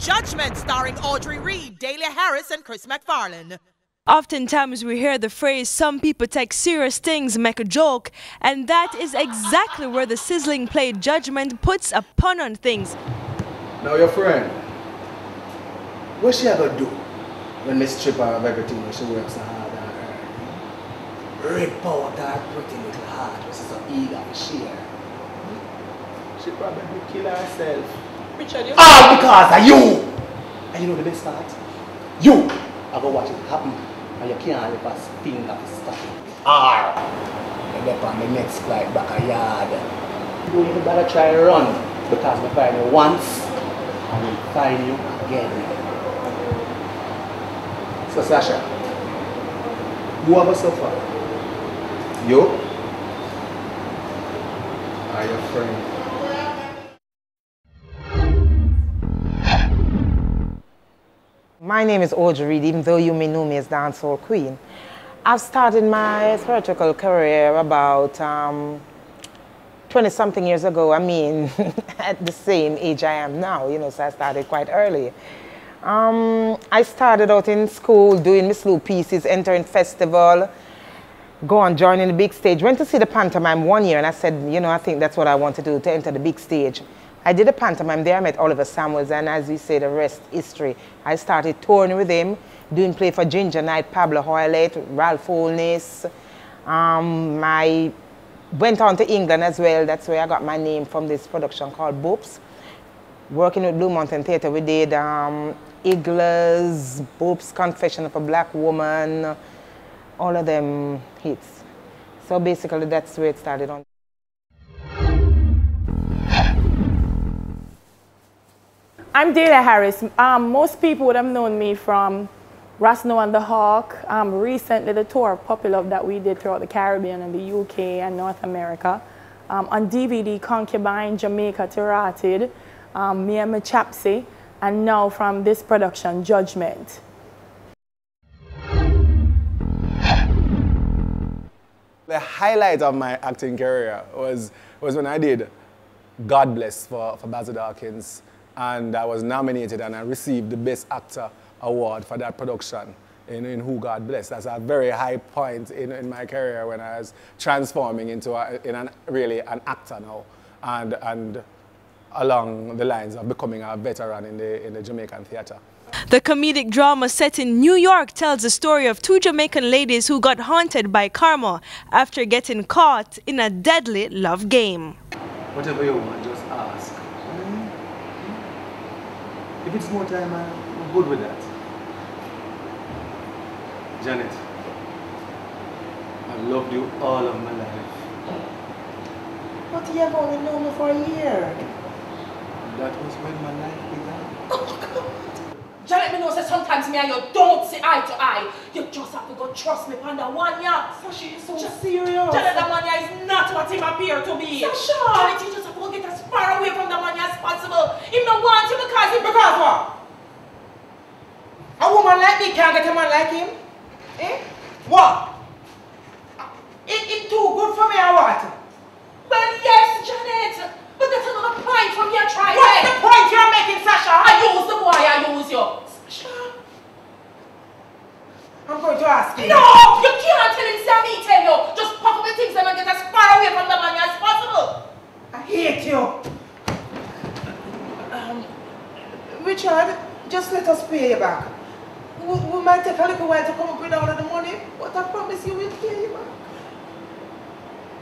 Judgment, starring Audrey Reed, Dahlia Harris, and Chris MacFarlane. Oftentimes we hear the phrase, some people take serious things, make a joke, and that is exactly where the sizzling play Judgment puts a pun on things. Now your friend, what she ever do when Miss strip her of everything when she works so hard on her? Rip out her pretty little heart, which is so eager to share. She probably kill herself. Richard, you... All because of you! And you know the best part? You are going to watch it happen and you can't let us finger to stop it. Or you're there on the next flight back a yard. You don't even bother try to run because we find you once and we'll find you again. So Sasha, who ever suffer? You are your friend. My name is Audrey Reed, even though you may know me as Dancehall Queen. I've started my theatrical career about 20-something years ago. I mean, at the same age I am now, you know, so I started quite early. I started out in school doing Miss Lou pieces, entering festival, go on joining the big stage. Went to see the pantomime 1 year and I said, you know, I think that's what I want to do, to enter the big stage. I did a pantomime there, I met Oliver Samuels, and as we say, the rest history. I started touring with him, doing play for Ginger Knight, Pablo Hoylet, Ralph Holness. I went on to England as well. That's where I got my name from this production called Boops. Working with Blue Mountain Theatre, we did Iglas, Boops, Confession of a Black Woman, all of them hits. So basically that's where it started on. I'm Dahlia Harris. Most people would have known me from Rasno and the Hawk. Recently, the tour of Puppy Love that we did throughout the Caribbean and the UK and North America. On DVD, Concubine, Jamaica to Rotted, Me and My Chapsy, and now from this production, Judgment. The highlight of my acting career was when I did God Bless for Basil Dawkins. And I was nominated and I received the Best Actor award for that production in Who God Bless. That's a very high point in my career when I was transforming into really an actor now and along the lines of becoming a veteran in the Jamaican theatre. The comedic drama set in New York tells the story of two Jamaican ladies who got haunted by karma after getting caught in a deadly love game. Whatever you want, just ask. If it's more time, I'm good with that. Janet, I've loved you all of my life. But you have only known me for a year. That was when my life began. Oh, God. Janet, me know that sometimes me and you don't see eye to eye. You just have to go trust me on the one, yeah. Sasha, you're so serious. Janet, the man is not what him appear to be. Sasha! Janet, you just have to go get as far away from the man as possible. He don't want you because he... Because what? A woman like me can't get a man like him? Eh? What? It too good for me or what? Well, yes, Janet. But that's another point from your trying. What's the point you're making, Sasha? I use the boy, I use you. Sasha. I'm going to ask him. No, you can't tell him, say me tell you. Just pack up the things and get as far away from the man as possible. I hate you. Richard, just let us pay you back. We might take a little while to come up with all of the money, but I promise you we'll pay you back.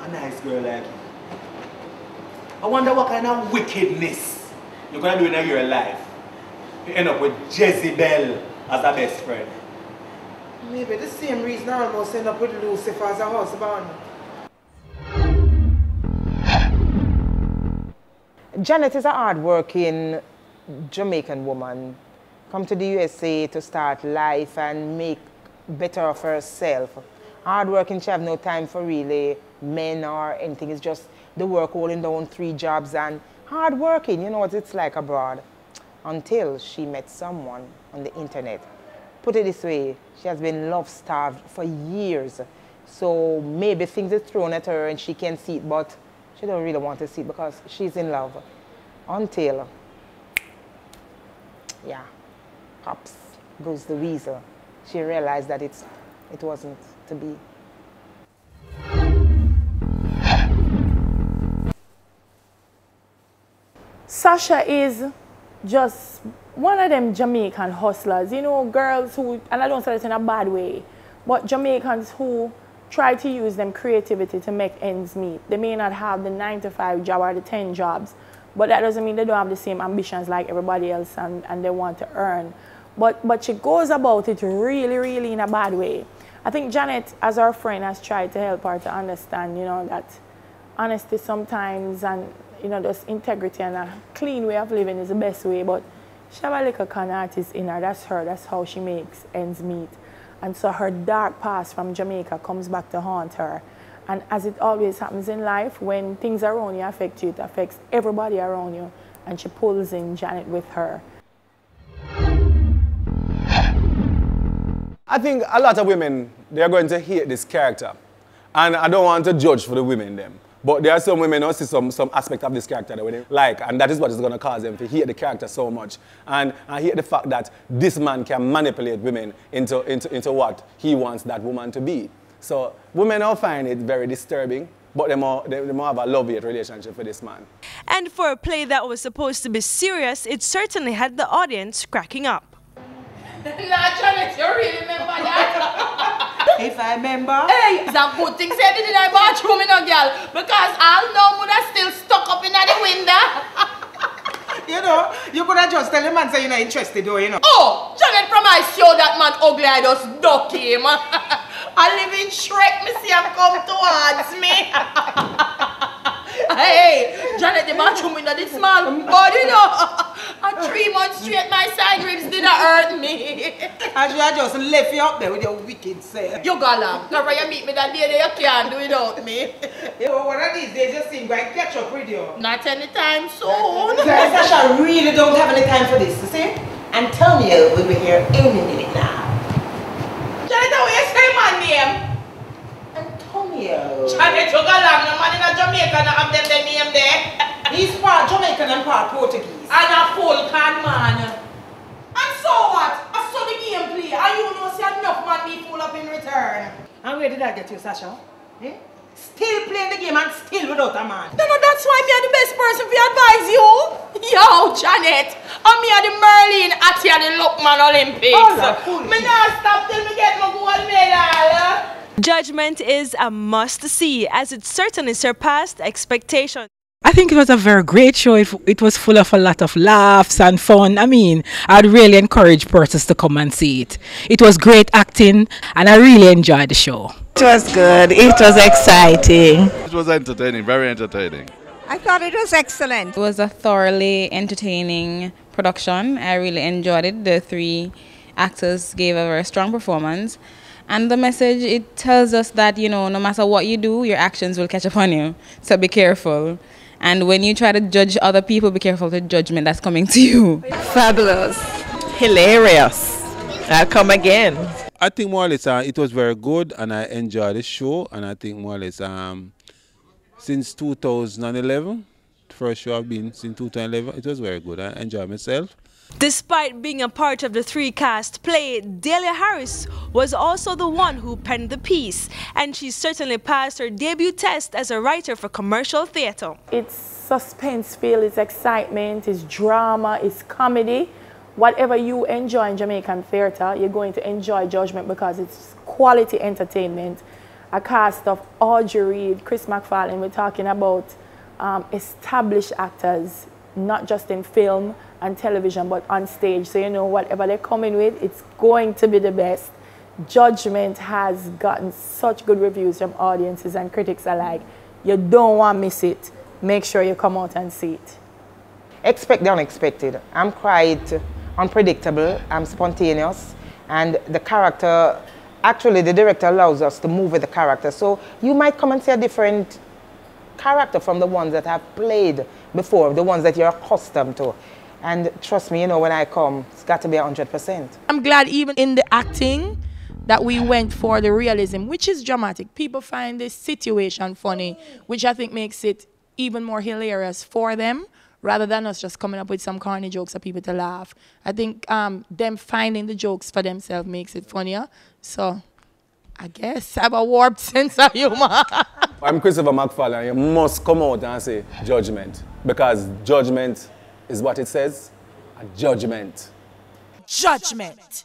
A nice girl like you. I wonder what kind of wickedness you're going to do in your life. You end up with Jezebel as a best friend. Maybe the same reason I almost end up with Lucifer as a husband. Janet is a hard-working Jamaican woman. Come to the USA to start life and make better of herself. Hard-working, she have no time for really men or anything. It's just the work holding down 3 jobs and hard-working. You know what it's like abroad. Until she met someone on the internet. Put it this way, she has been love-starved for years. So maybe things are thrown at her and she can see it, but she don't really want to see it because she's in love. Until yeah, pops goes the weasel. She realized that it wasn't to be. Sasha is just one of them Jamaican hustlers, you know, girls who, and I don't say it in a bad way, but Jamaicans who try to use them creativity to make ends meet. They may not have the 9-to-5 job or the 10 jobs, but that doesn't mean they don't have the same ambitions like everybody else and they want to earn. But she goes about it really, really in a bad way. I think Janet, as our friend, has tried to help her to understand, you know, that honesty sometimes and, you know, just integrity and a clean way of living is the best way. But she have a little con artist in her. That's her. That's how she makes ends meet. And so her dark past from Jamaica comes back to haunt her. And as it always happens in life, when things around you affect you, it affects everybody around you. And she pulls in Janet with her. I think a lot of women, they're going to hate this character. And I don't want to judge for the women them. But there are some women who see some aspect of this character that they like, and that is what is going to cause them to hate the character so much. And I hate the fact that this man can manipulate women into what he wants that woman to be. So women all find it very disturbing, but they more have a love-hate relationship with this man. And for a play that was supposed to be serious, it certainly had the audience cracking up. Nah, Janet, you really remember that? If I remember. Hey, it's a good thing said it in my bathroom, you know, girl. Because I'll know would still stuck up in the window. You know, you could have just tell the man say you're not interested, though, you know. Oh, Janet promised you that man ugly, I just duck him. I live in Shrek, me see him come towards me. Hey, Janet, the bathroom window this small, but you know, 3 months straight my side ribs didn't hurt me. And you just left you up there with your wicked self. You got lamb, because when you meet me that day, you can't do without me. You know, one of these days you seem going to catch up with you. Not anytime soon. Sasha really don't have any time for this, you see? Antonio will be here any minute now. Janet, how you say my name? Antonio. Janet, you got lamb, no man in Jamaica not have them the name there. He's part Jamaican and part Portuguese. And a full can man. And so what? I saw the game play. And you know see enough man be full up in return. And where did I get you, Sasha? Eh? Still playing the game and still without a man. No, that's why me are the best person to advise you. Yo, Janet. And me are the Merlin at the Lookman Olympics. Oh, me not stop till me get my gold medal. Judgment is a must-see, as it certainly surpassed expectations. I think it was a very great show. It was full of a lot of laughs and fun. I mean, I'd really encourage persons to come and see it. It was great acting, and I really enjoyed the show. It was good. It was exciting. It was entertaining, very entertaining. I thought it was excellent. It was a thoroughly entertaining production. I really enjoyed it. The 3 actors gave a very strong performance. And the message, it tells us that, you know, no matter what you do, your actions will catch up on you. So be careful. And when you try to judge other people, be careful of the judgment that's coming to you. Fabulous. Hilarious. I'll come again. I think more or less it was very good and I enjoyed the show. And I think more or less since 2011, the first show I've been since 2011, it was very good. I enjoyed myself. Despite being a part of the 3-cast play, Delia Harris was also the one who penned the piece, and she certainly passed her debut test as a writer for commercial theatre. It's suspense feel, it's excitement, it's drama, it's comedy. Whatever you enjoy in Jamaican theatre, you're going to enjoy Judgment because it's quality entertainment. A cast of Audrey Reed, Chris McFarlane, we're talking about established actors, not just in film and television, but on stage. So, you know, whatever they're coming with, it's going to be the best. Judgment has gotten such good reviews from audiences and critics alike. You don't want to miss it. Make sure you come out and see it. Expect the unexpected. I'm quite unpredictable, I'm spontaneous, and the character, actually the director allows us to move with the character. So you might come and see a different character from the ones that I've played before, the ones that you're accustomed to. And trust me, you know, when I come, it's got to be 100%. I'm glad even in the acting that we went for the realism, which is dramatic. People find this situation funny, which I think makes it even more hilarious for them, rather than us just coming up with some corny jokes for people to laugh. I think them finding the jokes for themselves makes it funnier. So I guess I have a warped sense of humor. I'm Christopher McFarlane. You must come out and say judgment, because judgment is what it says, a judgment. Judgment.